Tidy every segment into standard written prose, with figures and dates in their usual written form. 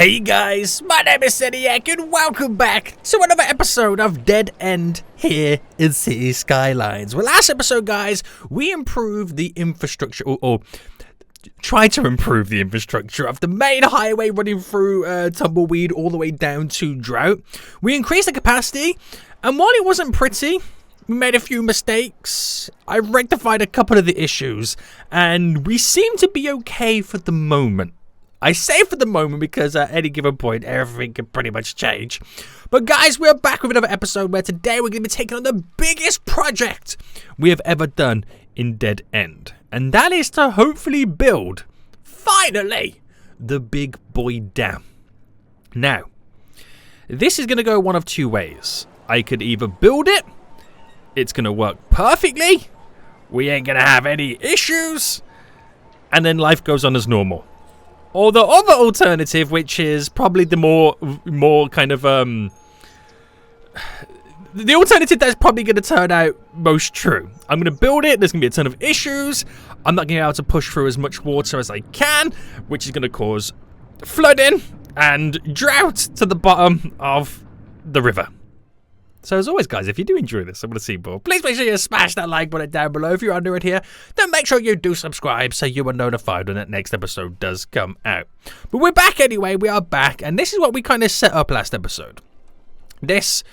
Hey guys, my name is Seniac and welcome back to another episode of Dead End here in City Skylines. Well, last episode, guys, we improved the infrastructure, or tried to improve the infrastructure of the main highway running through Tumbleweed all the way down to Drought. We increased the capacity, and while it wasn't pretty, we made a few mistakes. I rectified a couple of the issues, and we seem to be okay for the moment. I say for the moment because at any given point, everything can pretty much change. But guys, we're back with another episode where today we're going to be taking on the biggest project we have ever done in Dead End. And that is to hopefully build, finally, the Big Boy Dam. Now, this is going to go one of two ways. I could either build it, it's going to work perfectly, we ain't going to have any issues, and then life goes on as normal. Or the other alternative, which is probably the more kind of the alternative that's probably going to turn out most true. I'm going to build it. There's going to be a ton of issues. I'm not going to be able to push through as much water as I can, which is going to cause flooding and drought to the bottom of the river. So as always, guys, if you do enjoy this, I'm going to see more. Please make sure you smash that like button down below if you're new here. Then make sure you do subscribe so you are notified when that next episode does come out. But we're back anyway. We are back. And this is what we kind of set up last episode. This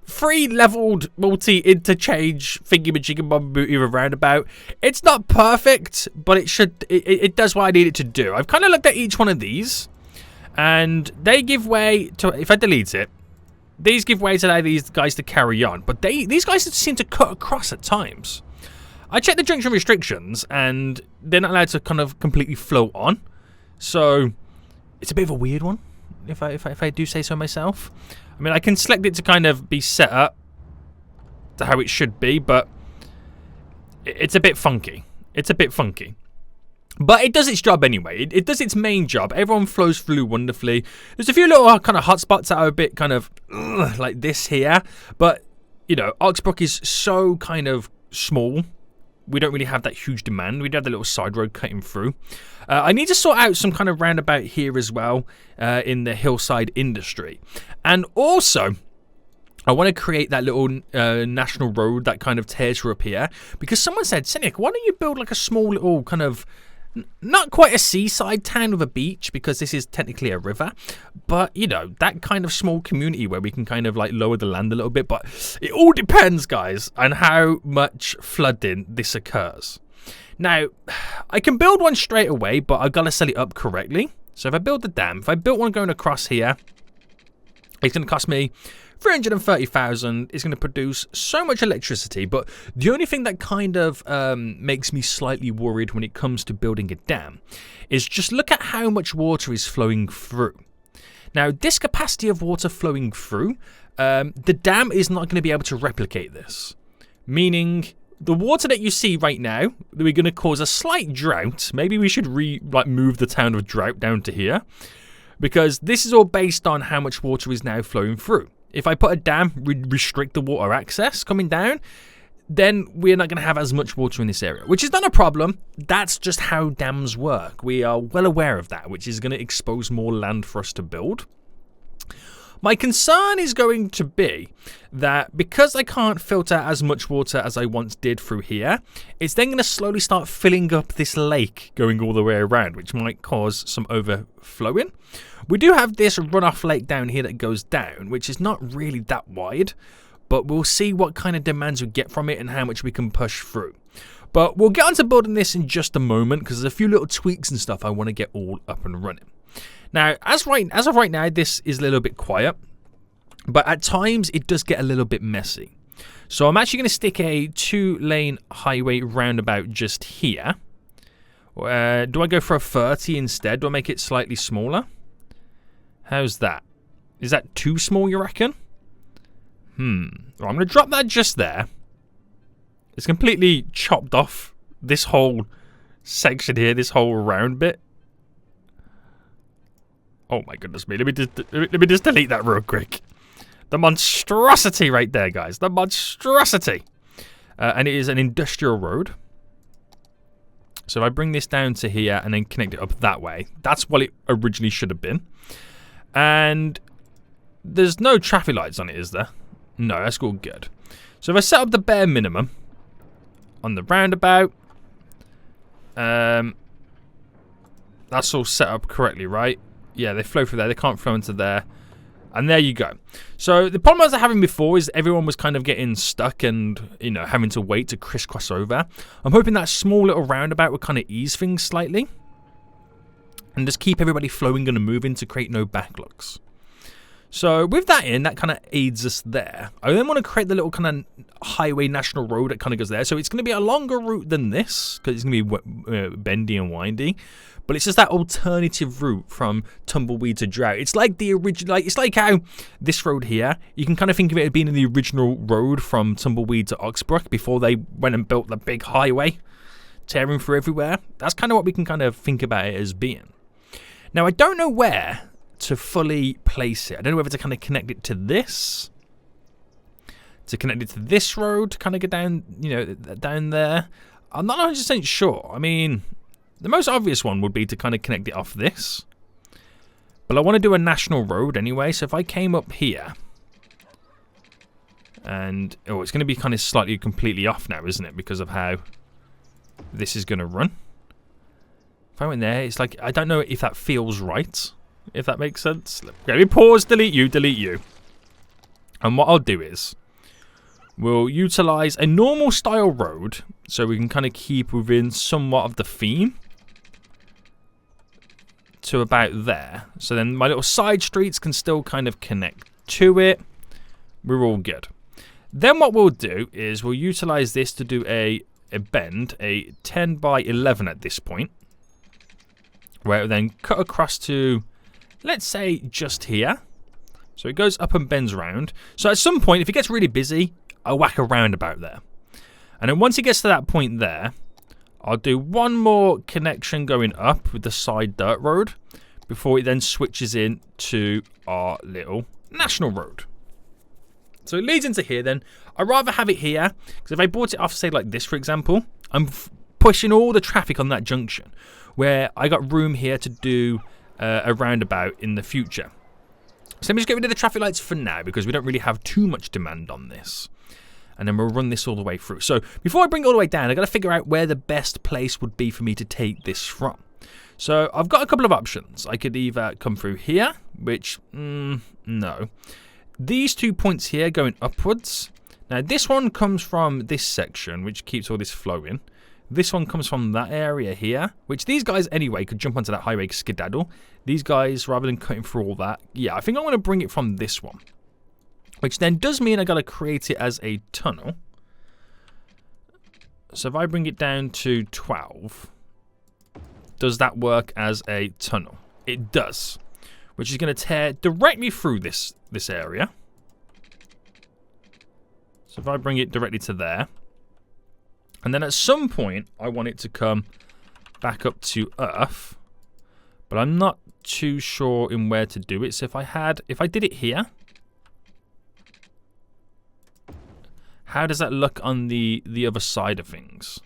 3-leveled multi-interchange thingy-majiggy-bob-booty roundabout. It's not perfect, but it does what I need it to do. I've kind of looked at each one of these. And they give way to, if I delete it, these give way to allow these guys to carry on, but these guys seem to cut across at times. I checked the junction restrictions, and they're not allowed to kind of completely float on. So it's a bit of a weird one, if I do say so myself. I mean, I can select it to kind of be set up to how it should be, but it's a bit funky. It's a bit funky. But it does its job anyway. It does its main job. Everyone flows through wonderfully. There's a few little kind of hotspots that are a bit kind of like this here. But, you know, Oxbrook is so kind of small. We don't really have that huge demand. We do have the little side road cutting through. I need to sort out some kind of roundabout here as well in the hillside industry. And also, I want to create that little national road that kind of tears through up here. Because someone said, Cynic, why don't you build like a small little kind of, not quite a seaside town with a beach, because this is technically a river, but, you know, that kind of small community where we can kind of like lower the land a little bit. But it all depends, guys, on how much flooding this occurs. Now, I can build one straight away, but I've got to set it up correctly. So if I build the dam, if I built one going across here, it's going to cost me 330,000. It's going to produce so much electricity, but the only thing that kind of makes me slightly worried when it comes to building a dam is just look at how much water is flowing through. Now, this capacity of water flowing through, the dam is not going to be able to replicate this. Meaning, the water that you see right now, we're going to cause a slight drought. Maybe we should move the town of Drought down to here, because this is all based on how much water is now flowing through. If I put a dam, restrict the water access coming down, then we're not going to have as much water in this area, which is not a problem. That's just how dams work. We are well aware of that, which is going to expose more land for us to build. My concern is going to be that because I can't filter as much water as I once did through here, it's then going to slowly start filling up this lake going all the way around, which might cause some overflowing. We do have this runoff lake down here that goes down, which is not really that wide, but we'll see what kind of demands we get from it and how much we can push through. But we'll get onto building this in just a moment, because there's a few little tweaks and stuff I want to get all up and running. Now, as of right now, this is a little bit quiet, but at times it does get a little bit messy. So I'm actually going to stick a 2-lane highway roundabout just here. Do I go for a 30 instead? Do I make it slightly smaller? How's that? Is that too small, you reckon? Well, I'm going to drop that just there. It's completely chopped off this whole section here, this whole round bit. Oh my goodness me. Let me just delete that real quick. The monstrosity right there, guys. The monstrosity. And it is an industrial road. So if I bring this down to here and then connect it up that way, that's what it originally should have been. And there's no traffic lights on it, is there? No, that's all good. So if I set up the bare minimum on the roundabout, that's all set up correctly, right? Yeah, they flow through there. They can't flow into there. And there you go. So the problem I was having before is everyone was kind of getting stuck and, you know, having to wait to crisscross over. I'm hoping that small little roundabout would kind of ease things slightly and just keep everybody flowing and moving to create no backlogs. So with that in, that kind of aids us there. I then want to create the little kind of highway national road that kind of goes there. So it's going to be a longer route than this because it's going to be bendy and windy. But it's just that alternative route from Tumbleweed to Drought. It's like the original, it's like how this road here, you can kind of think of it as being the original road from Tumbleweed to Oxbrook before they went and built the big highway, tearing through everywhere. That's kind of what we can kind of think about it as being. Now, I don't know where to fully place it. I don't know whether to kind of connect it to this, to connect it to this road, to kind of go down, you know, down there. I'm not 100% sure. I mean, the most obvious one would be to kind of connect it off this. But I want to do a national road anyway, so if I came up here, and, oh, it's going to be kind of slightly completely off now, isn't it, because of how this is going to run. If I went there, it's like, I don't know if that feels right, if that makes sense. Let me pause, delete you. And what I'll do is, we'll utilize a normal style road, so we can kind of keep within somewhat of the theme to about there. So then my little side streets can still kind of connect to it. We're all good. Then what we'll do is we'll utilize this to do a bend, a 10 by 11 at this point, where it will then cut across to, let's say, just here. So it goes up and bends around. So at some point, if it gets really busy, I'll whack a roundabout there. And then once it gets to that point there, I'll do one more connection going up with the side dirt road before it then switches in to our little national road. So it leads into here then. I'd rather have it here, because if I bought it off, say, like this, for example, I'm pushing all the traffic on that junction, where I got room here to do a roundabout in the future. So let me just get rid of the traffic lights for now, because we don't really have too much demand on this. And then we'll run this all the way through. So before I bring it all the way down, I've got to figure out where the best place would be for me to take this from. So I've got a couple of options. I could either come through here, which, no. These 2 points here going upwards. Now this one comes from this section, which keeps all this flowing. This one comes from that area here, which these guys anyway could jump onto that highway skedaddle. These guys, rather than cutting through all that, yeah, I think I'm going to bring it from this one. Which then does mean I got to create it as a tunnel. So if I bring it down to 12, does that work as a tunnel? It does. Which is going to tear directly through this area. So if I bring it directly to there. And then at some point, I want it to come back up to Earth. But I'm not too sure in where to do it. So if I did it here. How does that look on the other side of things?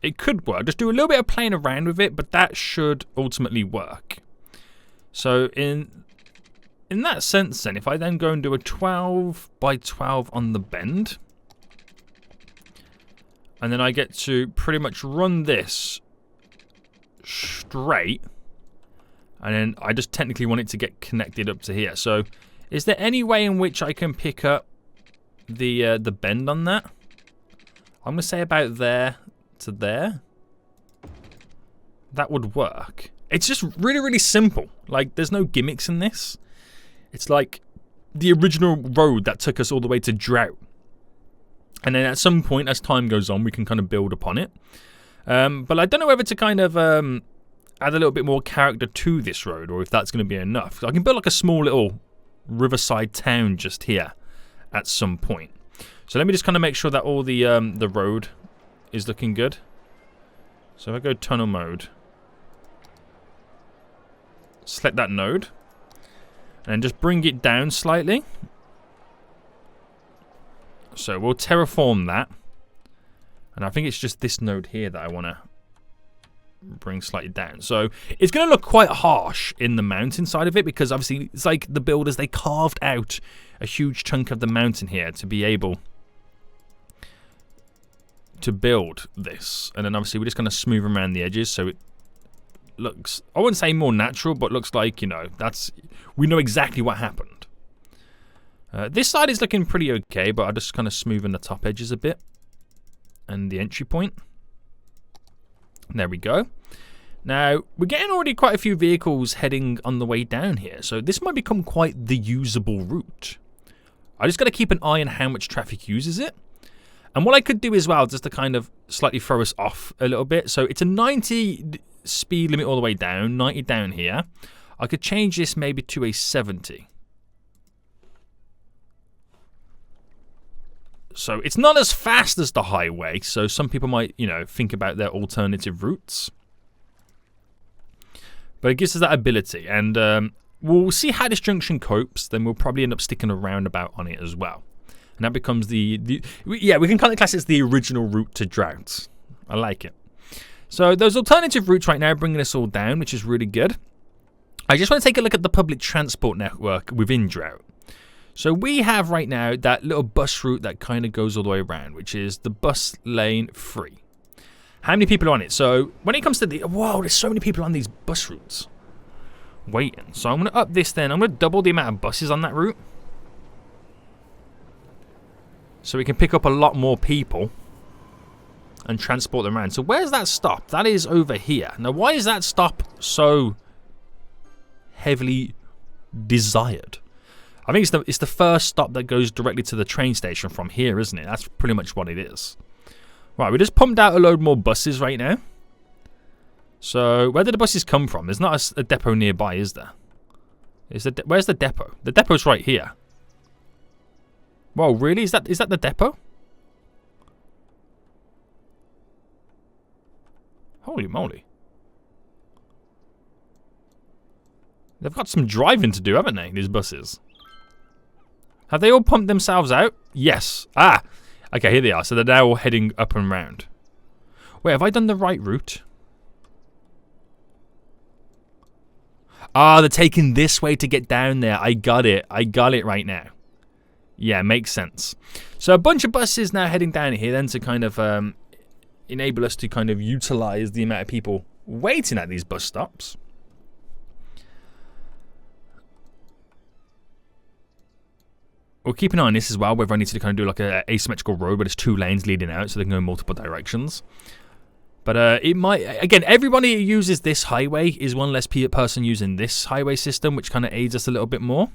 It could work. Just do a little bit of playing around with it, but that should ultimately work. So in that sense then, if I then go and do a 12 by 12 on the bend, and then I get to pretty much run this straight, and then I just technically want it to get connected up to here. So is there any way in which I can pick up the bend on that? I'm going to say about there to there. That would work. It's just really, really simple. Like, there's no gimmicks in this. It's like the original road that took us all the way to Drought. And then at some point, as time goes on, we can kind of build upon it. But I don't know whether to kind of add a little bit more character to this road, or if that's going to be enough. I can build like a small little riverside town just here at some point. So let me just kind of make sure that all the road is looking good. So if I go tunnel mode, select that node, and then just bring it down slightly. So we'll terraform that, and I think it's just this node here that I want to bring slightly down. So it's going to look quite harsh in the mountain side of it, because obviously it's like the builders, they carved out a huge chunk of the mountain here to be able to build this. And then obviously we're just going to smooth around the edges so it looks, I wouldn't say more natural, but looks like, you know, we know exactly what happened. This side is looking pretty okay, but I just kind of smoothen the top edges a bit and the entry point. There we go. Now, we're getting already quite a few vehicles heading on the way down here, so this might become quite the usable route. I just got to keep an eye on how much traffic uses it. And what I could do as well, just to kind of slightly throw us off a little bit, so it's a 90 speed limit all the way down, 90 down here. I could change this maybe to a 70. So it's not as fast as the highway, so some people might, you know, think about their alternative routes. But it gives us that ability, and we'll see how this junction copes. Then we'll probably end up sticking a roundabout on it as well. And that becomes yeah, we can kind of class it as the original route to Drought. I like it. So those alternative routes right now are bringing us all down, which is really good. I just want to take a look at the public transport network within Drought. So we have right now that little bus route that kind of goes all the way around, which is the bus lane 3. How many people are on it? So when it comes to the... Whoa, there's so many people on these bus routes waiting. So I'm going to up this then. I'm going to double the amount of buses on that route, so we can pick up a lot more people and transport them around. So where's that stop? That is over here. Now, why is that stop so heavily desired? I think it's the first stop that goes directly to the train station from here, isn't it? That's pretty much what it is. Right, we just pumped out a load more buses right now. So where did the buses come from? There's not a depot nearby, is there? Where's the depot? The depot's right here. Whoa, really? Is that the depot? Holy moly. They've got some driving to do, haven't they, these buses? Have they all pumped themselves out? Yes. Ah! Okay, here they are. So they're now all heading up and round. Wait, have I done the right route? Ah, they're taking this way to get down there. I got it. I got it right now. Yeah, makes sense. So a bunch of buses now heading down here then to kind of enable us to kind of utilize the amount of people waiting at these bus stops. We'll keep an eye on this as well, whether I need to kind of do like a asymmetrical road where there's 2 lanes leading out so they can go in multiple directions. But it might, again, everybody who uses this highway is one less person using this highway system, which kind of aids us a little bit more.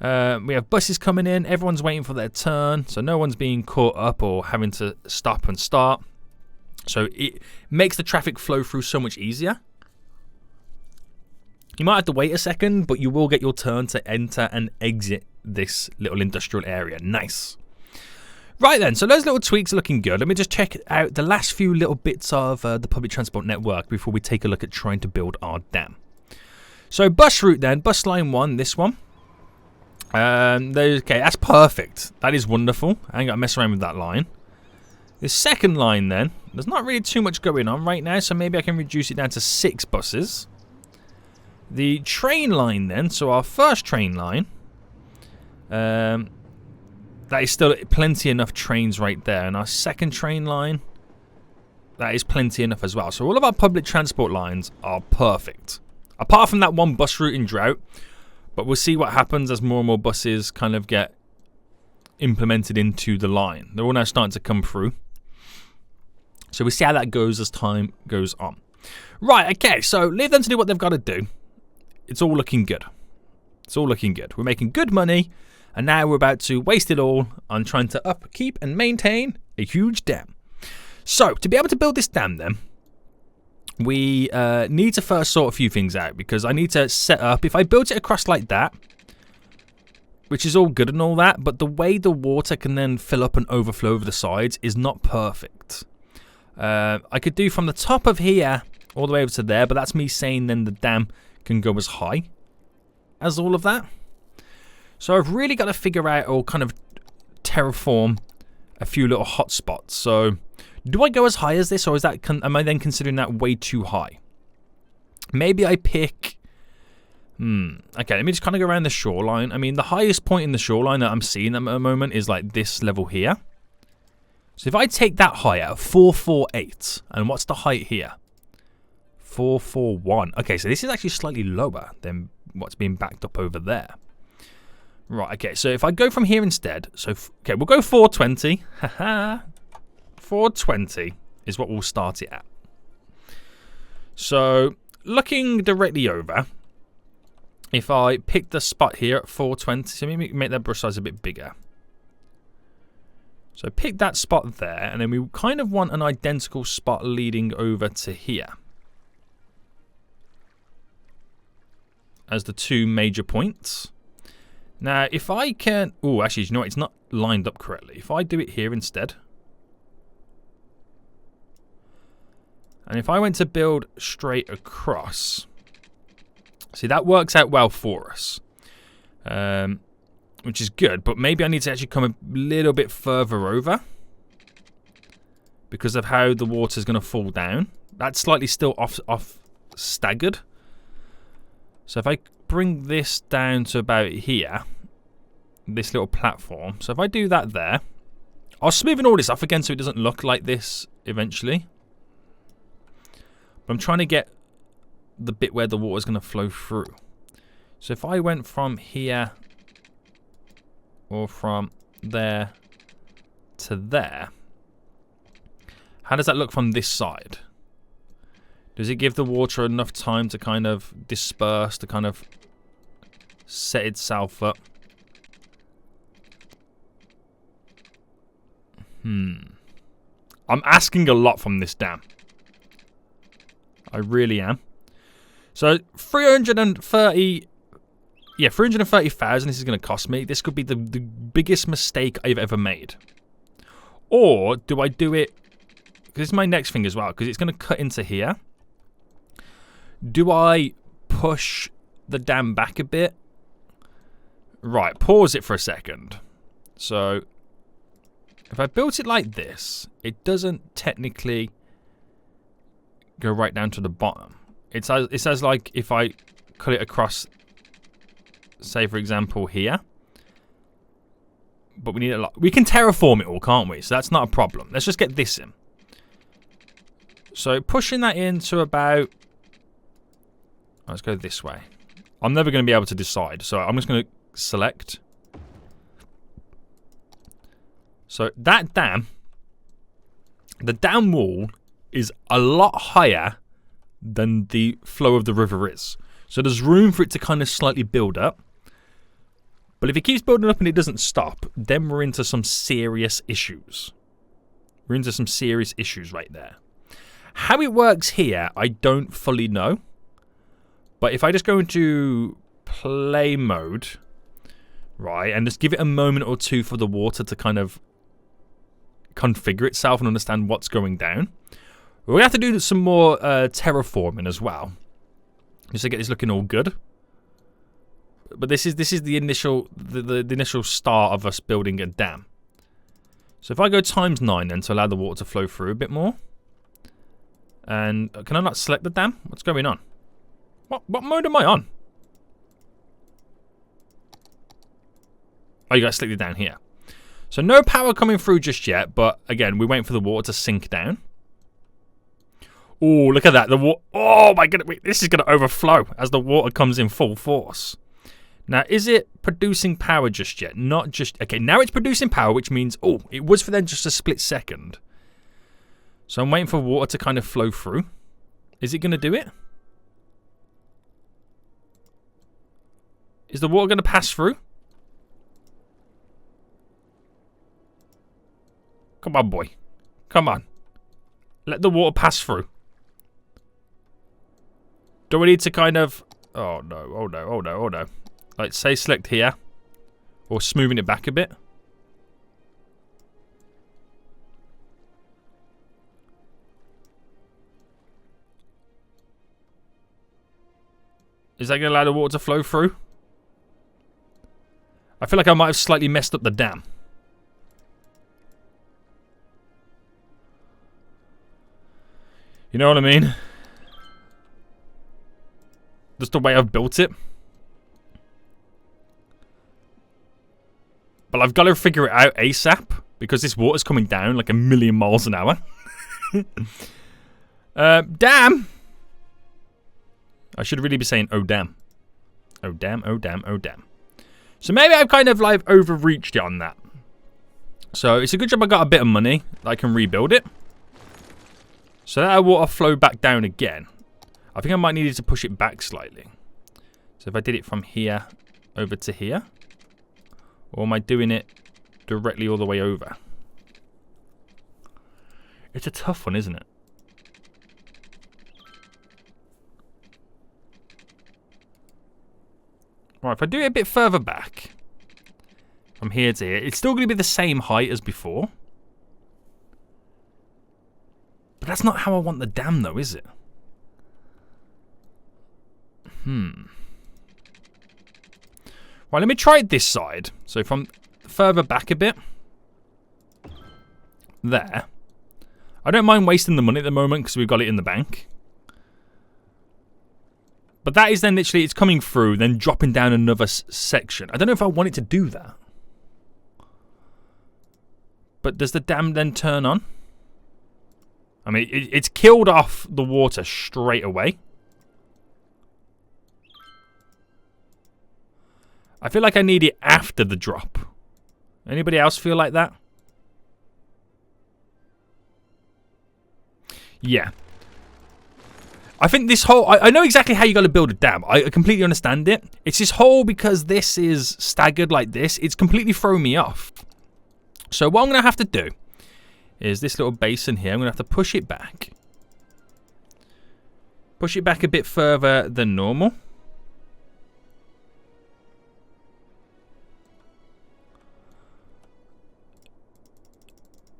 We have buses coming in, everyone's waiting for their turn, so no one's being caught up or having to stop and start. So it makes the traffic flow through so much easier. You might have to wait a second, but you will get your turn to enter and exit this little industrial area. Nice. Right then, so those little tweaks are looking good. Let me just check out the last few little bits of the public transport network before we take a look at trying to build our dam. So bus route then, bus line 1, this one. Okay, that's perfect. That is wonderful. I ain't got to mess around with that line. The second line then, there's not really too much going on right now, so maybe I can reduce it down to 6 buses. The train line then, so our first train line, that is still plenty enough trains right there. And our second train line, that is plenty enough as well. So all of our public transport lines are perfect. Apart from that one bus route in Drought. But we'll see what happens as more and more buses kind of get implemented into the line. They're all now starting to come through. So we'll see how that goes as time goes on. Right, okay, so leave them to do what they've got to do. It's all looking good. It's all looking good. We're making good money. And now we're about to waste it all on trying to upkeep and maintain a huge dam. So, to be able to build this dam then, we need to first sort a few things out. Because I need to set up, if I built it across like that, which is all good and all that, but the way the water can then fill up and overflow over the sides is not perfect. I could do from the top of here all the way over to there, but that's me saying then the dam can go as high as all of that. So I've really got to figure out or kind of terraform a few little hotspots. So Do I go as high as this, or is that am I then considering that way too high? Maybe I pick... Okay, let me just kind of go around the shoreline. I mean, the highest point in the shoreline that I'm seeing at the moment is like this level here. So if I take that higher, 448, and what's the height here? 441. Okay, so this is actually slightly lower than what's being backed up over there. Right, okay, so if I go from here instead, so, okay, we'll go 420. Haha. 420 is what we'll start it at. So, looking directly over, if I pick the spot here at 420, so maybe make that brush size a bit bigger. So pick that spot there, and then we kind of want an identical spot leading over to here as the two major points. Now, if I can... Oh, actually, you know what? It's not lined up correctly. If I do it here instead, and if I went to build straight across, see, that works out well for us, which is good, but maybe I need to actually come a little bit further over because of how the water's going to fall down. That's slightly still off staggered. So if I bring this down to about here, this little platform, so if I do that there, I'll smoothen all this off again so it doesn't look like this eventually. But I'm trying to get the bit where the water's going to flow through. So if I went from here or from there to there, how does that look from this side? Does it give the water enough time to kind of disperse, to kind of set itself up? I'm asking a lot from this dam. I really am. So 330, yeah, 330,000 this is going to cost me. This could be the biggest mistake I've ever made. Or do I do it, because this is my next thing as well, because it's going to cut into here. Do I push the dam back a bit? Right, pause it for a second. So if I built it like this, it doesn't technically go right down to the bottom. It says like if I cut it across, say for example here, but we need a lot. We can terraform it all, can't we? So that's not a problem. Let's just get this in. So pushing that into about, let's go this way. I'm never going to be able to decide, so I'm just going to select. So that dam, the dam wall is a lot higher than the flow of the river is. So there's room for it to kind of slightly build up. But if it keeps building up and it doesn't stop, then we're into some serious issues. We're into some serious issues right there. How it works here, I don't fully know. But if I just go into play mode, right, and just give it a moment or two for the water to kind of configure itself and understand what's going down, we're going to have to do some more terraforming as well, just to get this looking all good. But this is the initial the initial start of us building a dam. So if I go ×9 then to allow the water to flow through a bit more. And can I not select the dam? What's going on? What mode am I on? Oh, you got to select it down here. So no power coming through just yet, but again, we're waiting for the water to sink down. Oh, look at that. Oh my goodness, this is going to overflow as the water comes in full force. Now, is it producing power just yet? Not just... Okay, now it's producing power, which means... Oh, it was for then just a split second. So I'm waiting for water to kind of flow through. Is it going to do it? Is the water going to pass through? Come on, boy. Come on. Let the water pass through. Do we need to kind of... Oh, no. Oh, no. Oh, no. Oh, no. Like, say select here. Or smoothing it back a bit. Is that going to allow the water to flow through? I feel like I might have slightly messed up the dam. You know what I mean? Just the way I've built it. But I've got to figure it out ASAP. Because this water's coming down like 1,000,000 miles an hour. Damn! I should really be saying, oh damn. Oh damn, oh damn, oh damn. So maybe I've kind of like overreached it on that. So it's a good job I got a bit of money that I can rebuild it. So that water flow back down again. I think I might need to push it back slightly. So if I did it from here over to here. Or am I doing it directly all the way over? It's a tough one, isn't it? Right, if I do it a bit further back, from here to here, it's still going to be the same height as before. But that's not how I want the dam, though, is it? Right, let me try it this side. So from further back a bit. There. I don't mind wasting the money at the moment because we've got it in the bank. But that is then literally, it's coming through, then dropping down another section. I don't know if I want it to do that. But does the dam then turn on? I mean, it's killed off the water straight away. I feel like I need it after the drop. Anybody else feel like that? Yeah. I think this whole... I know exactly how you got to build a dam. I completely understand it. It's this whole, because this is staggered like this, it's completely thrown me off. So what I'm going to have to do is this little basin here. I'm going to have to push it back. Push it back a bit further than normal.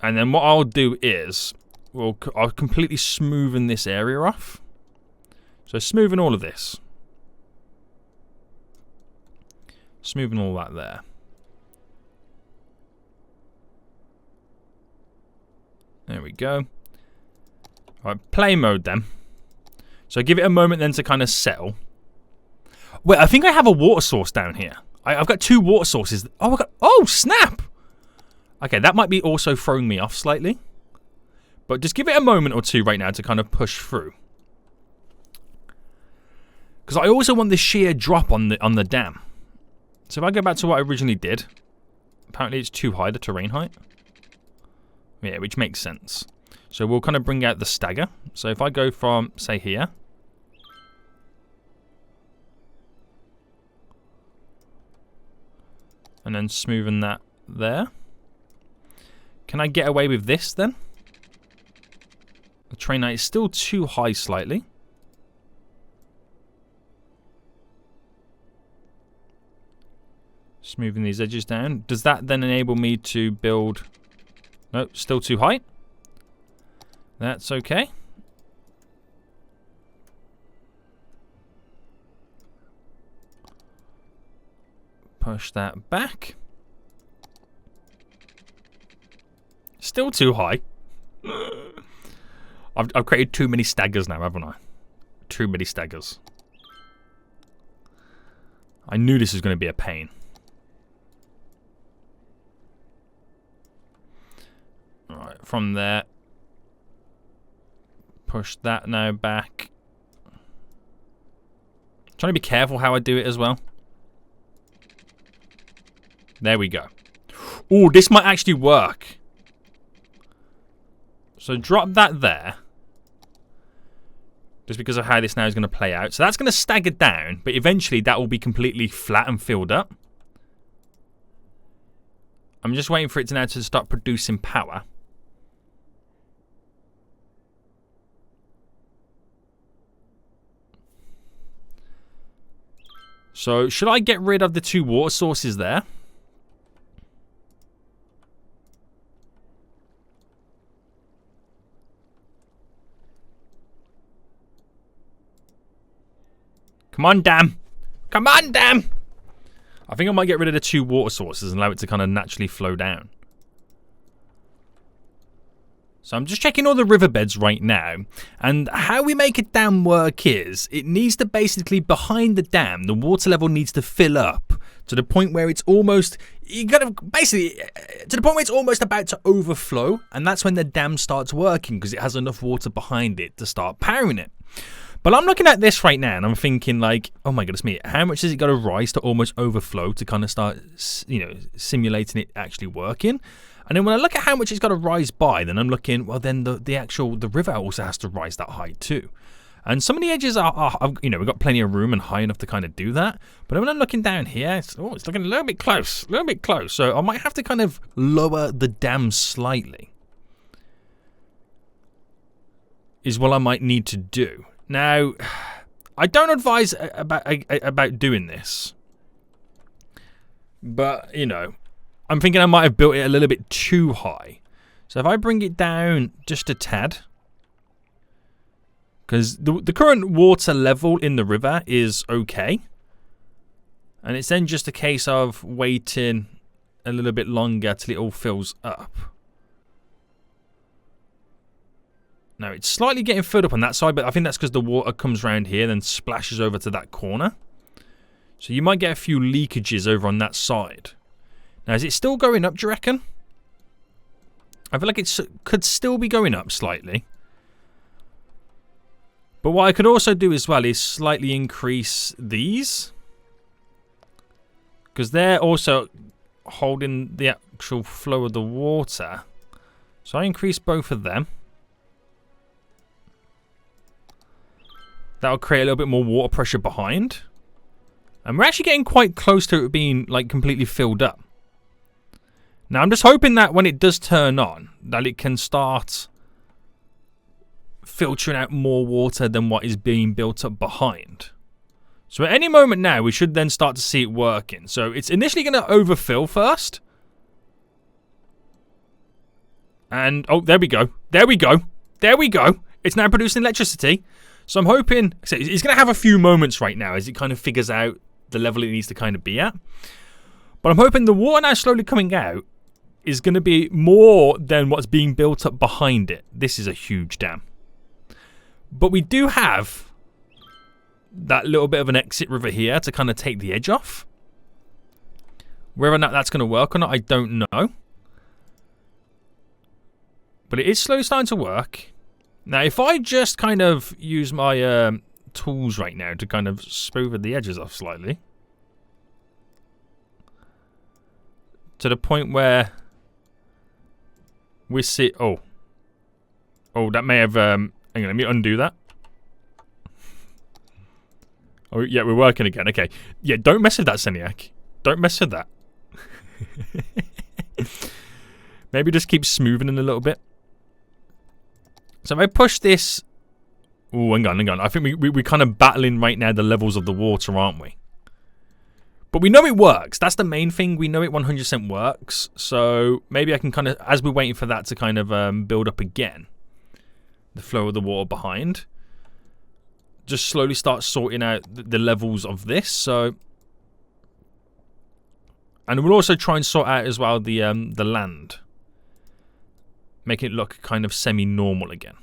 And then what I'll do is, I'll completely smoothen this area off. So smoothing all of this. Smoothing all that there. There we go. Alright, play mode then. So give it a moment then to kind of settle. Wait, I think I have a water source down here. I've got 2 water sources. Oh, snap! Okay, that might be also throwing me off slightly. But just give it a moment or two right now to kind of push through. Because I also want the sheer drop on the dam. So if I go back to what I originally did. Apparently it's too high, the terrain height. Yeah, which makes sense. So we'll kind of bring out the stagger. So if I go from, say, here. And then smoothen that there. Can I get away with this then? The terrain height is still too high slightly. Smoothing these edges down. Does that then enable me to build... No, still too high. That's okay. Push that back. Still too high. I've created too many staggers now, haven't I? Too many staggers. I knew this was going to be a pain. Alright, from there. Push that now back. Trying to be careful how I do it as well. There we go. Oh, this might actually work. So drop that there. Just because of how this now is going to play out. So that's going to stagger down, but eventually that will be completely flat and filled up. I'm just waiting for it to now to start producing power. So should I get rid of the 2 water sources there? Come on, dam. Come on, dam. I think I might get rid of the 2 water sources and allow it to kind of naturally flow down. So I'm just checking all the riverbeds right now, and how we make a dam work is, it needs to basically, behind the dam, the water level needs to fill up to the point where it's almost, you gotta basically, to the point where it's almost about to overflow, and that's when the dam starts working, because it has enough water behind it to start powering it. But I'm looking at this right now, and I'm thinking like, oh my goodness me, how much has it got to rise to almost overflow to kind of start, simulating it actually working? And then when I look at how much it's got to rise by, then I'm looking, well, then the river also has to rise that high too. And some of the edges are we've got plenty of room and high enough to kind of do that. But when I'm looking down here, it's looking a little bit close. So I might have to kind of lower the dam slightly. Is what I might need to do. Now, I don't advise about doing this. But, I'm thinking I might have built it a little bit too high. So if I bring it down just a tad, because the current water level in the river is okay, and it's then just a case of waiting a little bit longer till it all fills up. Now it's slightly getting filled up on that side, but I think that's because the water comes around here and then splashes over to that corner. So you might get a few leakages over on that side. Now, is it still going up, do you reckon? I feel like it could still be going up slightly. But what I could also do as well is slightly increase these. Because they're also holding the actual flow of the water. So I increase both of them. That'll create a little bit more water pressure behind. And we're actually getting quite close to it being like completely filled up. Now, I'm just hoping that when it does turn on, that it can start filtering out more water than what is being built up behind. So at any moment now, we should then start to see it working. So it's initially going to overfill first. And, oh, there we go. There we go. There we go. It's now producing electricity. So I'm hoping, so it's going to have a few moments right now as it kind of figures out the level it needs to kind of be at. But I'm hoping the water now slowly coming out is going to be more than what's being built up behind it. This is a huge dam. But we do have that little bit of an exit river here to kind of take the edge off. Whether or not that's going to work or not, I don't know. But it is slowly starting to work. Now, if I just kind of use my tools right now to kind of smooth the edges off slightly. To the point where we see... Oh, that may have... hang on, let me undo that. Oh, yeah, we're working again. Okay. Yeah, don't mess with that, Seniac. Don't mess with that. Maybe just keep smoothing it a little bit. So if I push this... Oh, hang on. I think we're kind of battling right now the levels of the water, aren't we? But we know it works. That's the main thing. We know it 100% works. So maybe I can kind of, as we're waiting for that to kind of build up again, the flow of the water behind, just slowly start sorting out the levels of this. So, and we'll also try and sort out as well the land, making it look kind of semi-normal again.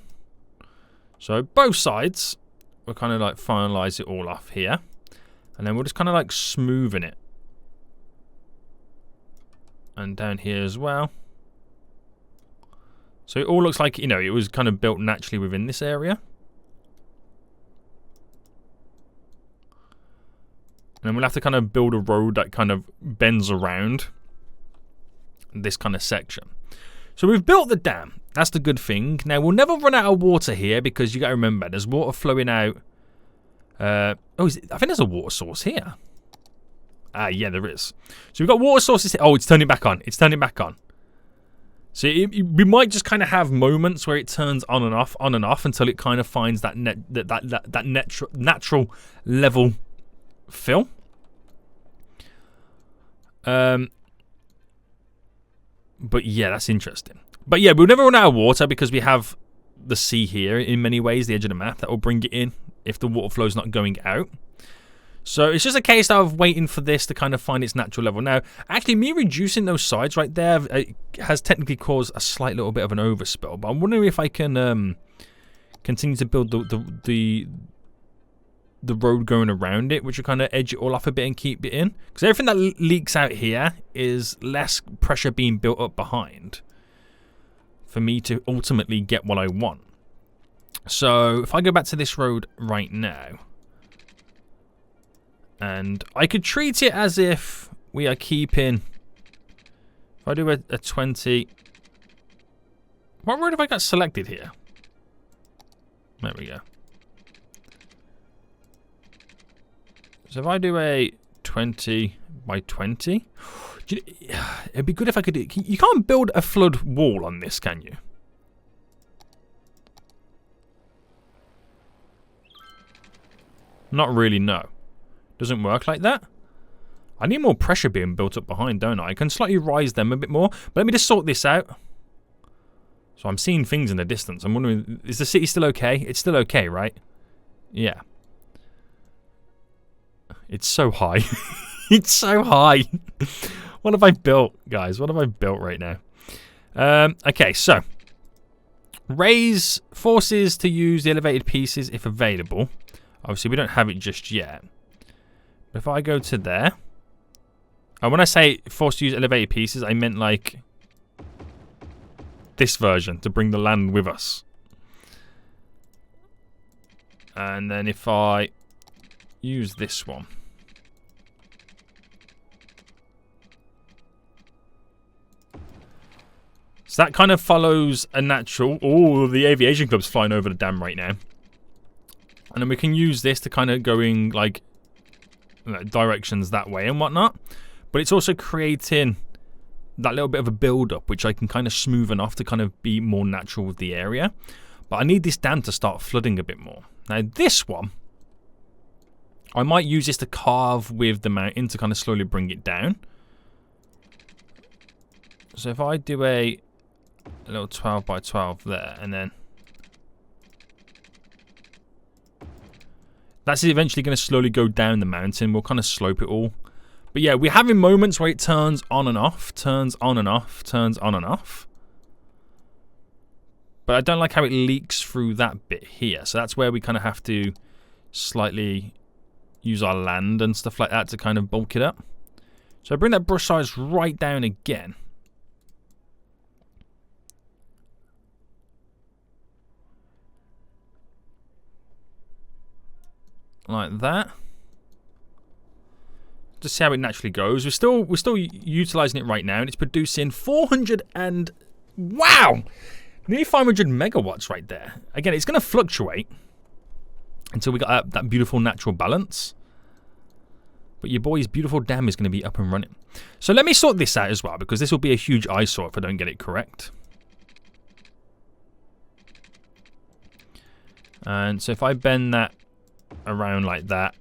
So both sides, we'll kind of like finalize it all off here. And then we'll just kind of like smoothen it. And down here as well. So it all looks like, it was kind of built naturally within this area. And then we'll have to kind of build a road that kind of bends around this kind of section. So we've built the dam. That's the good thing. Now, we'll never run out of water here because you got to remember, there's water flowing out. I think there's a water source here. Yeah, there is. So we've got water sources here. Oh, it's turning back on. It's turning back on. So we might just kind of have moments where it turns on and off until it kind of finds that natural level fill. But yeah, that's interesting. But yeah, we'll never run out of water because we have the sea here in many ways, the edge of the map that will bring it in if the water flow is not going out. So it's just a case of waiting for this to kind of find its natural level. Now, actually, me reducing those sides right there has technically caused a slight little bit of an overspill. But I'm wondering if I can continue to build the road going around it, which will kind of edge it all off a bit and keep it in. Because everything that leaks out here is less pressure being built up behind for me to ultimately get what I want. So if I go back to this road right now, and I could treat it as if we are keeping, if I do a 20, what road have I got selected here? There we go. So if I do a 20 by 20, it'd be good if I could do, you can't build a flood wall on this, can you? Not really, no. Doesn't work like that. I need more pressure being built up behind, don't I? I can slightly rise them a bit more. But let me just sort this out. So I'm seeing things in the distance. I'm wondering, is the city still okay? It's still okay, right? Yeah. It's so high. It's so high. What have I built, guys? What have I built right now? Okay, so. Raise forces to use the elevated pieces if available. Obviously, we don't have it just yet. But if I go to there. And when I say forced to use elevated pieces, I meant like this version to bring the land with us. And then if I use this one. So that kind of follows a natural. Oh, the aviation club's flying over the dam right now. And then we can use this to kind of going like directions that way and whatnot. But it's also creating that little bit of a build-up, which I can kind of smoothen off to kind of be more natural with the area. But I need this dam to start flooding a bit more. Now this one, I might use this to carve with the mountain to kind of slowly bring it down. So if I do a little 12 by 12 there, and then that's eventually going to slowly go down the mountain. We'll kind of slope it all. But yeah, we're having moments where it turns on and off, turns on and off, turns on and off. But I don't like how it leaks through that bit here. So that's where we kind of have to slightly use our land and stuff like that to kind of bulk it up. So I bring that brush size right down again. Like that. Just see how it naturally goes. We're still utilizing it right now, and it's producing 400 and wow, nearly 500 megawatts right there. Again, it's going to fluctuate until we got that beautiful natural balance. But your boy's beautiful dam is going to be up and running. So let me sort this out as well, because this will be a huge eyesore if I don't get it correct. And so if I bend that around like that,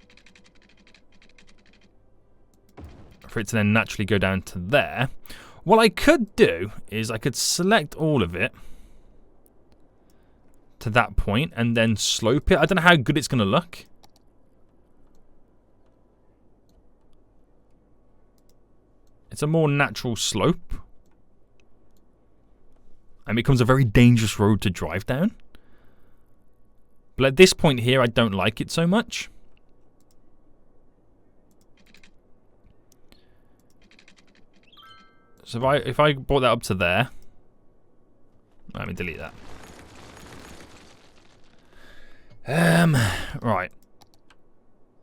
for it to then naturally go down to there, what I could do is I could select all of it to that point and then slope it. I don't know how good it's going to look. It's a more natural slope. And it becomes a very dangerous road to drive down. But at this point here, I don't like it so much. So if I brought that up to there, let me delete that. Right.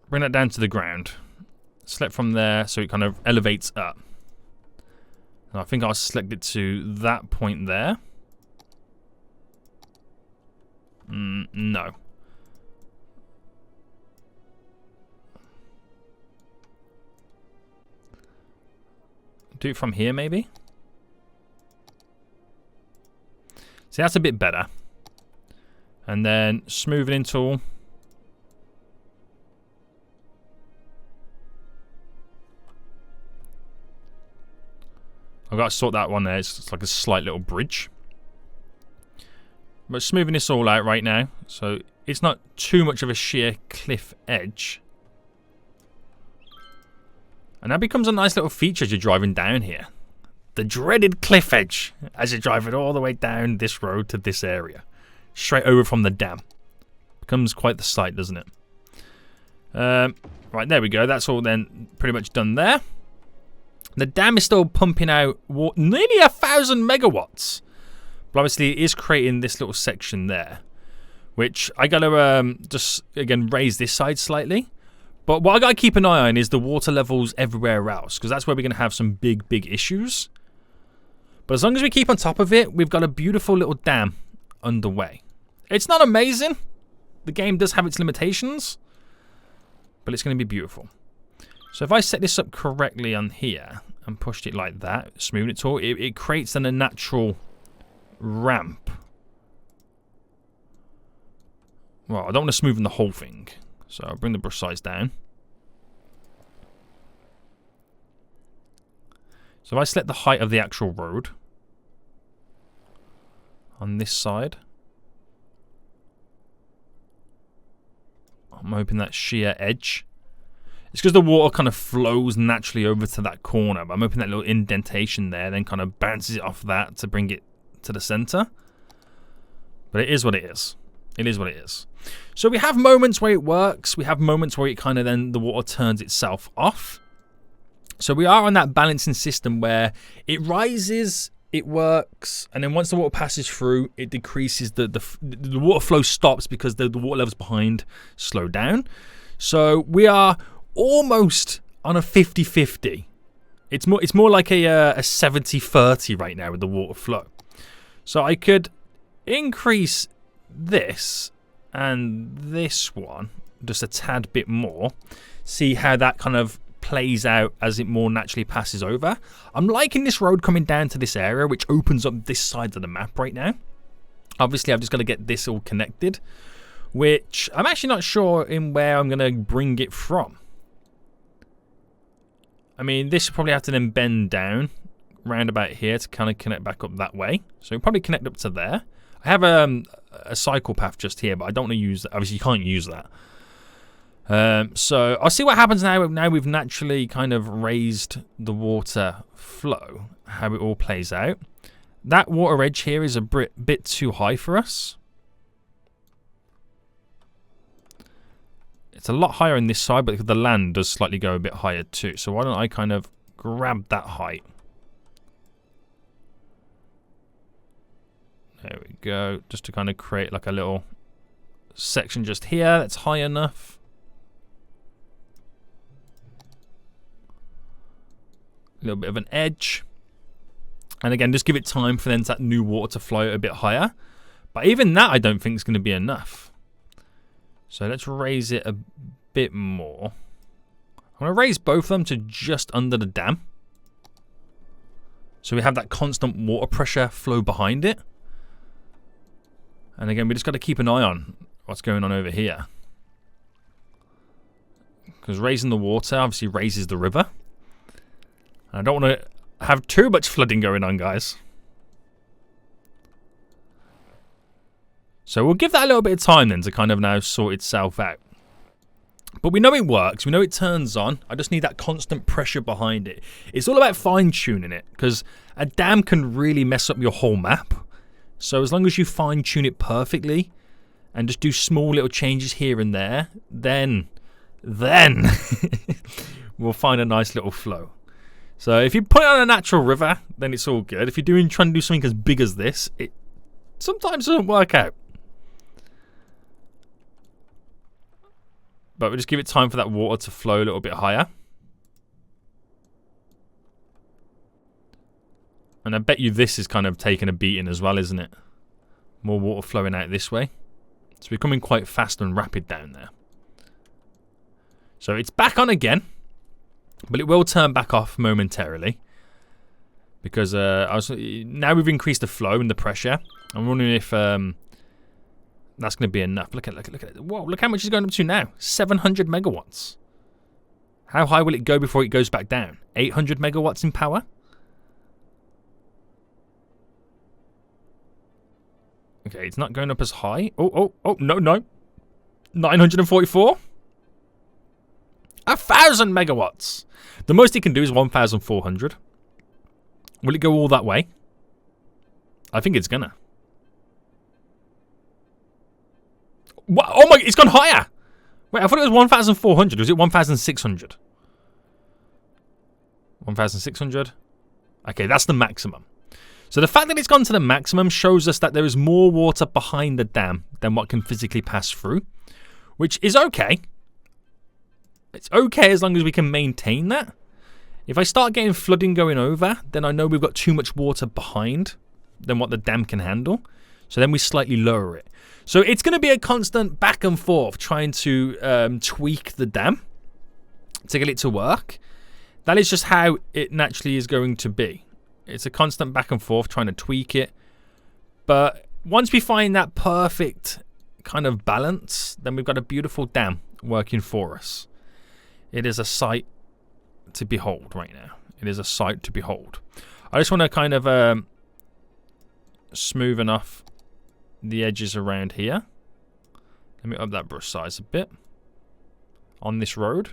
Bring that down to the ground. Select from there so it kind of elevates up. And I think I'll select it to that point there. No. Do it from here, maybe. See, that's a bit better. And then smoothing tool. I've got to sort that one there. It's like a slight little bridge. But smoothing this all out right now. So it's not too much of a sheer cliff edge. And that becomes a nice little feature as you're driving down here. The dreaded cliff edge as you're driving all the way down this road to this area. Straight over from the dam. Becomes quite the sight, doesn't it? Right, there we go. That's all then pretty much done there. The dam is still pumping out nearly 1,000 megawatts. But obviously it is creating this little section there. Which I gotta just, again, raise this side slightly. But what I gotta keep an eye on is the water levels everywhere else. Because that's where we're gonna have some big issues. But as long as we keep on top of it, we've got a beautiful little dam underway. It's not amazing. The game does have its limitations. But it's going to be beautiful. So if I set this up correctly on here and pushed it like that, smooth it all, it creates then a natural ramp. Well, I don't want to smoothen the whole thing. So I'll bring the brush size down. So if I select the height of the actual road on this side, I'm hoping that sheer edge. It's because the water kind of flows naturally over to that corner. But I'm hoping that little indentation there then kind of bounces it off that to bring it to the center. But it is what it is. It is what it is. So we have moments where it works. We have moments where it kind of then the water turns itself off. So we are on that balancing system where it rises, it works, and then once the water passes through, it decreases. The water flow stops because the water levels behind slow down. So we are almost on a 50-50. It's more like a 70-30 right now with the water flow. So I could increase this and this one just a tad bit more. See how that kind of plays out as it more naturally passes over. I'm liking this road coming down to this area, which opens up this side of the map right now. Obviously, I've just got to get this all connected, which I'm actually not sure in where I'm going to bring it from. I mean, this will probably have to then bend down round about here to kind of connect back up that way. So we'll probably connect up to there. I have a cycle path just here, but I don't want to use that. Obviously, you can't use that. So I'll see what happens now. Now we've naturally kind of raised the water flow, how it all plays out. That water edge here is a bit too high for us. It's a lot higher on this side, but the land does slightly go a bit higher too. So why don't I kind of grab that height? There we go. Just to kind of create like a little section just here that's high enough. A little bit of an edge. And again, just give it time for then that new water to flow a bit higher. But even that I don't think is going to be enough. So let's raise it a bit more. I'm going to raise both of them to just under the dam. So we have that constant water pressure flow behind it. And again, we just got to keep an eye on what's going on over here. Because raising the water obviously raises the river. And I don't want to have too much flooding going on, guys. So we'll give that a little bit of time then to kind of now sort itself out. But we know it works. We know it turns on. I just need that constant pressure behind it. It's all about fine-tuning it. Because a dam can really mess up your whole map. So as long as you fine-tune it perfectly and just do small little changes here and there, then we'll find a nice little flow. So if you put it on a natural river, then it's all good. If you're trying to do something as big as this, it sometimes doesn't work out. But we'll just give it time for that water to flow a little bit higher. And I bet you this is kind of taking a beating as well, isn't it? More water flowing out this way. It's becoming quite fast and rapid down there. So it's back on again. But it will turn back off momentarily. Because now we've increased the flow and the pressure. I'm wondering if that's going to be enough. Look at it. Whoa, look how much it's going up to now. 700 megawatts. How high will it go before it goes back down? 800 megawatts in power? Okay, it's not going up as high. Oh, no. 944? 1,000 megawatts. The most it can do is 1,400. Will it go all that way? I think it's gonna. What? Oh my, it's gone higher. Wait, I thought it was 1,400. Was it 1,600? 1,600. Okay, that's the maximum. So the fact that it's gone to the maximum shows us that there is more water behind the dam than what can physically pass through, which is okay. It's okay as long as we can maintain that. If I start getting flooding going over, then I know we've got too much water behind than what the dam can handle. So then we slightly lower it. So it's going to be a constant back and forth trying to tweak the dam to get it to work. That is just how it naturally is going to be. It's a constant back and forth trying to tweak it. But once we find that perfect kind of balance, then we've got a beautiful dam working for us. It is a sight to behold right now. It is a sight to behold. I just want to kind of smoothen off the edges around here. Let me up that brush size a bit on this road.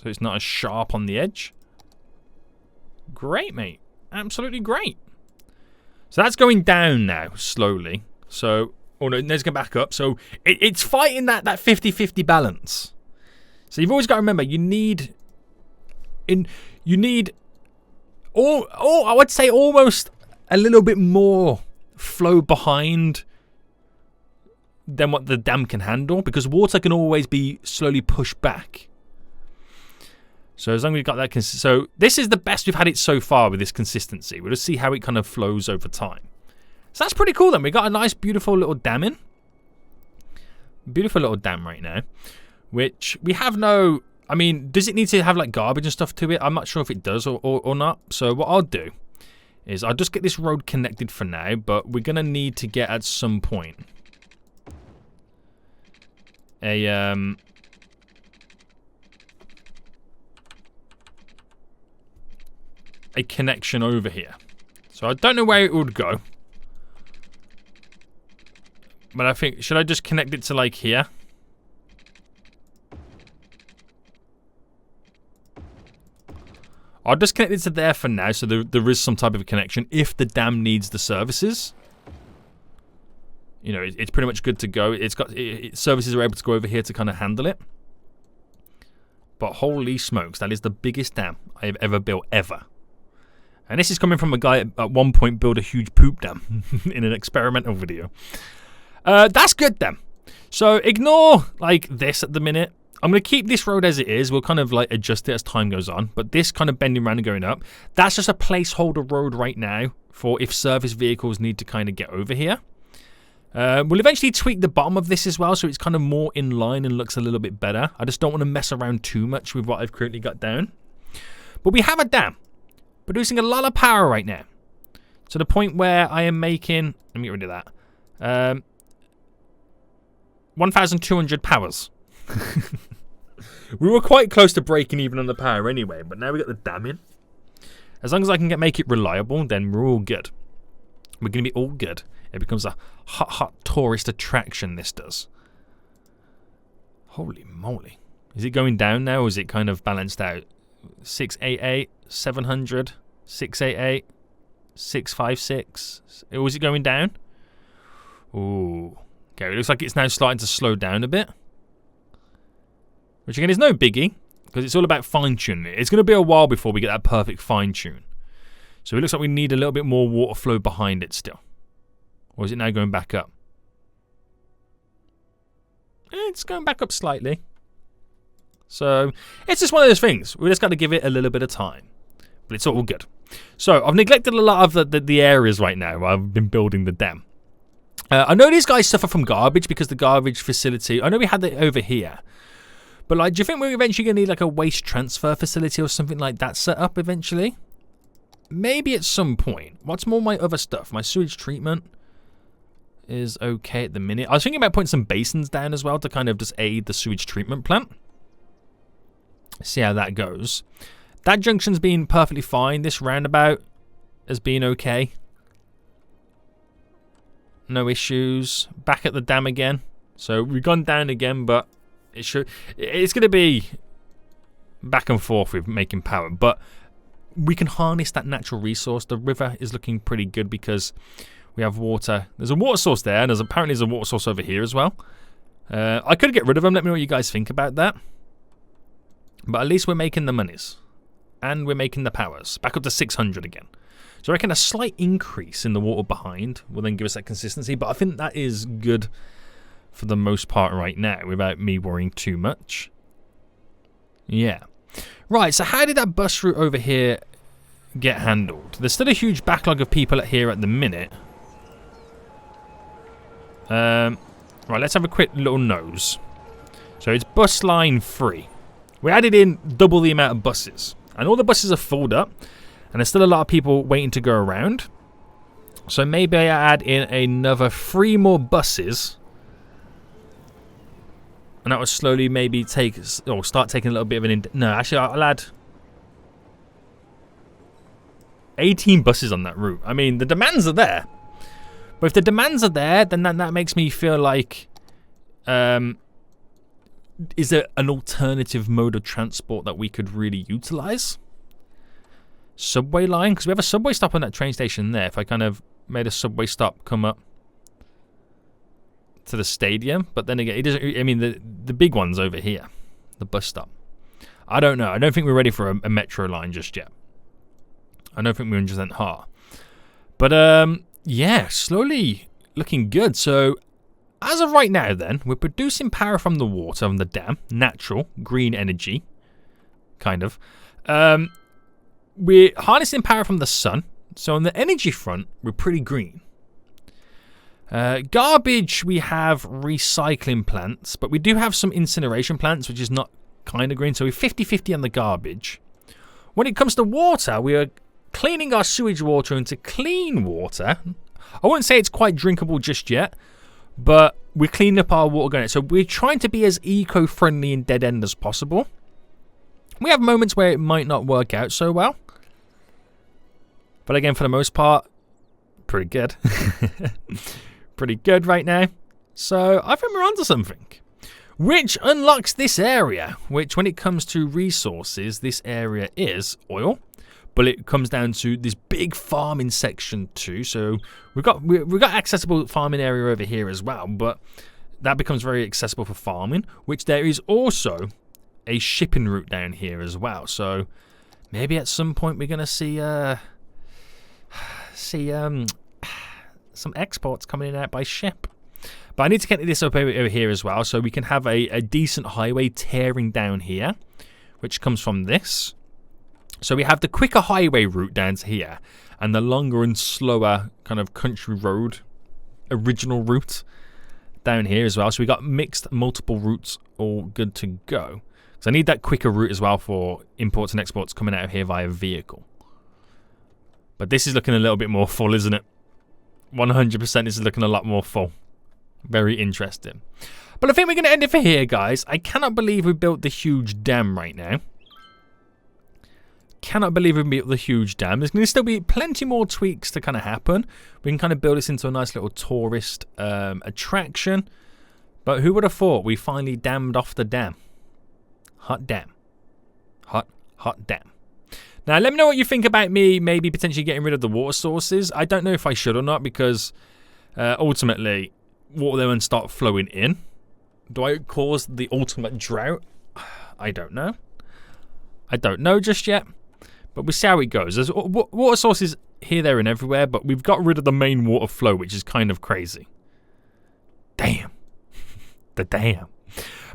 So it's not as sharp on the edge. Great, mate. Absolutely great. So that's going down now, slowly. So, oh no, let's go back up. So it's fighting that 50-50 balance. So you've always got to remember, you need I would say almost a little bit more flow behind than what the dam can handle, because water can always be slowly pushed back. So as long as we've got that, so this is the best we've had it so far with this consistency. We'll just see how it kind of flows over time. So that's pretty cool then. We got a nice, beautiful little dam in. Beautiful little dam right now, which we have no, I mean, does it need to have like garbage and stuff to it? I'm not sure if it does or not. So what I'll do is I'll just get this road connected for now, but we're going to need to get at some point a connection over here. So I don't know where it would go, but I think, should I just connect it to like here? I'll just connect it to there for now, so there is some type of a connection if the dam needs the services. You know, it's pretty much good to go. It's got services are able to go over here to kind of handle it. But holy smokes, that is the biggest dam I have ever built ever. And this is coming from a guy at one point built a huge poop dam in an experimental video. That's good then. So ignore like this at the minute. I'm going to keep this road as it is. We'll kind of like adjust it as time goes on. But this kind of bending around and going up, that's just a placeholder road right now for if service vehicles need to kind of get over here. We'll eventually tweak the bottom of this as well, so it's kind of more in line and looks a little bit better. I just don't want to mess around too much with what I've currently got down. But we have a dam producing a lot of power right now, to the point where I am making, let me get rid of that, 1,200 powers. We were quite close to breaking even on the power anyway, but now we got the dam in. As long as I can make it reliable, then we're all good. We're going to be all good. It becomes a hot tourist attraction, this does. Holy moly. Is it going down now, or is it kind of balanced out? 688, 700, 688, 656. Or is it going down? Ooh. Okay, it looks like it's now starting to slow down a bit. Which again is no biggie, because it's all about fine-tuning it. It's going to be a while before we get that perfect fine-tune. So it looks like we need a little bit more water flow behind it still. Or is it now going back up? It's going back up slightly. So it's just one of those things. We just got to give it a little bit of time. But it's all good. So I've neglected a lot of the areas right now where I've been building the dam. I know these guys suffer from garbage because the garbage facility, I know we had that over here. But like, do you think we're eventually going to need like a waste transfer facility or something like that set up eventually? Maybe at some point. What's more my other stuff? My sewage treatment is okay at the minute. I was thinking about putting some basins down as well to kind of just aid the sewage treatment plant. See how that goes. That junction's been perfectly fine. This roundabout has been okay. No issues. Back at the dam again. So we've gone down again, but it's going to be back and forth with making power. But we can harness that natural resource. The river is looking pretty good because we have water. There's a water source there, and apparently there's a water source over here as well. I could get rid of them. Let me know what you guys think about that. But at least we're making the monies. And we're making the powers. Back up to 600 again. So I reckon a slight increase in the water behind will then give us that consistency. But I think that is good for the most part right now without me worrying too much. Yeah. Right, so how did that bus route over here get handled? There's still a huge backlog of people here at the minute. Right, let's have a quick little nose. So it's bus line 3. We added in double the amount of buses. And all the buses are filled up. And there's still a lot of people waiting to go around. So maybe I add in another 3 more buses. And that will slowly maybe start taking a little bit of an... No, actually, I'll add 18 buses on that route. I mean, the demands are there. But if the demands are there, then that makes me feel like... is there an alternative mode of transport that we could really utilize? Subway line? Because we have a subway stop on that train station there. If I kind of made a subway stop come up to the stadium. But then again, it doesn't... I mean, the big one's over here. The bus stop. I don't know. I don't think we're ready for a metro line just yet. I don't think we're 100% are. But, yeah, slowly looking good. So, as of right now then, we're producing power from the water, from the dam. Natural, green energy. Kind of. We're harnessing power from the sun. So on the energy front, we're pretty green. Garbage, we have recycling plants. But we do have some incineration plants, which is not kind of green. So we're 50-50 on the garbage. When it comes to water, we are cleaning our sewage water into clean water. I wouldn't say it's quite drinkable just yet. But we're cleaning up our water going. So we're trying to be as eco-friendly and dead-end as possible. We have moments where it might not work out so well. But again, for the most part, pretty good. Pretty good right now. So I think we're onto something. Which unlocks this area. Which, when it comes to resources, this area is oil. But it comes down to this big farming section too. So we've got accessible farming area over here as well. But that becomes very accessible for farming. Which there is also a shipping route down here as well. So maybe at some point we're going to see some exports coming in out by ship. But I need to get this up over here as well. So we can have a decent highway tearing down here. Which comes from this. So we have the quicker highway route down to here. And the longer and slower kind of country road original route down here as well. So we got mixed multiple routes all good to go. So I need that quicker route as well for imports and exports coming out of here via vehicle. But this is looking a little bit more full, isn't it? 100% this is looking a lot more full. Very interesting. But I think we're going to end it for here, guys. I cannot believe we built the huge dam right now. Cannot believe we built the huge dam. There's going to still be plenty more tweaks to kind of happen. We can kind of build this into a nice little tourist attraction. But who would have thought we finally dammed off the dam? Hot dam. Hot dam. Now, let me know what you think about me maybe potentially getting rid of the water sources. I don't know if I should or not because ultimately, water then will start flowing in. Do I cause the ultimate drought? I don't know. I don't know just yet. But we'll see how it goes. There's water sources here, there, and everywhere, but we've got rid of the main water flow, which is kind of crazy. Damn. The damn.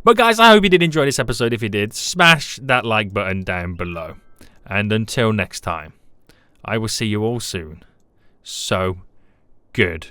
But guys, I hope you did enjoy this episode. If you did, smash that like button down below. And until next time, I will see you all soon. So good.